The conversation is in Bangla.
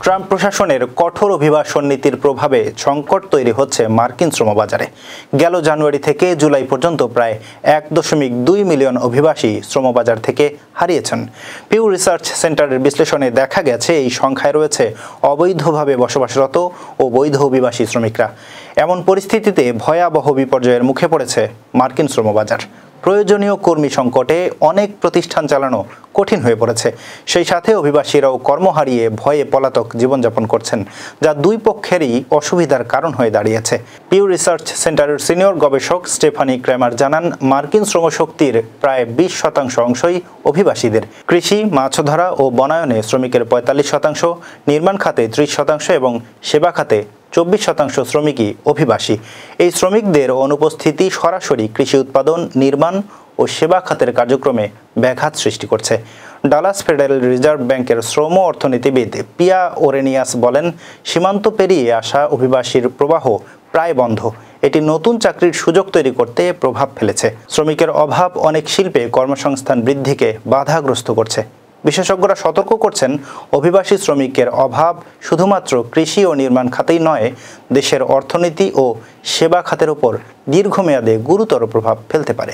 ট্রাম্প প্রশাসনের কঠোর অভিবাসন নীতির প্রভাবে সংকট তৈরি হচ্ছে মার্কিন শ্রমবাজারে। গেল জানুয়ারি থেকে জুলাই পর্যন্ত প্রায় 1.2 মিলিয়ন অভিবাসী শ্রমবাজার থেকে হারিয়েছেন। পিউ রিসার্চ সেন্টারের বিশ্লেষণে দেখা গেছে এই সংখ্যায় রয়েছে অবৈধভাবে বসবাসরত ও বৈধ অভিবাসী শ্রমিকরা। এমন পরিস্থিতিতে ভয়াবহ বিপর্যয়ের মুখে পড়েছে মার্কিন শ্রমবাজার। প্রয়োজনীয় কর্মী সংকটে অনেক প্রতিষ্ঠান চালানো কঠিন হয়ে পড়েছে। সেই সাথে অভিবাসীরাও কর্ম হারিয়ে ভয়ে পলাতক জীবনযাপন করছেন, যা দুই পক্ষেরই অসুবিধার কারণ হয়ে দাঁড়িয়েছে। পিউ রিসার্চ সেন্টারের সিনিয়র গবেষক স্টেফানি ক্র্যামার জানান, মার্কিন শ্রমশক্তির প্রায় 20% অংশই অভিবাসীদের। কৃষি, মাছ ধরা ও বনায়নে শ্রমিকের 45%, নির্মাণ খাতে 30% এবং সেবা খাতে 24% শ্রমিকই অভিবাসী। এই শ্রমিকদের অনুপস্থিতি সরাসরি কৃষি উৎপাদন, নির্মাণ ও সেবা খাতের কার্যক্রমে ব্যাঘাত সৃষ্টি করছে। ডালাস ফেডারেল রিজার্ভ ব্যাংকের শ্রম অর্থনীতিবিদ পিয়া ওরেনিয়াস বলেন, সীমান্ত পেরিয়ে আসা অভিবাসীর প্রবাহ প্রায় বন্ধ। এটি নতুন চাকরির সুযোগ তৈরি করতে প্রভাব ফেলেছে। শ্রমিকের অভাব অনেক শিল্পে কর্মসংস্থান বৃদ্ধিকে বাধাগ্রস্ত করছে। বিশেষজ্ঞরা সতর্ক করছেন, অভিবাসী শ্রমিকের অভাব শুধুমাত্র কৃষি ও নির্মাণ খাতেই নয়, দেশের অর্থনীতি ও সেবা খাতের উপর দীর্ঘমেয়াদে গুরুতর প্রভাব ফেলতে পারে।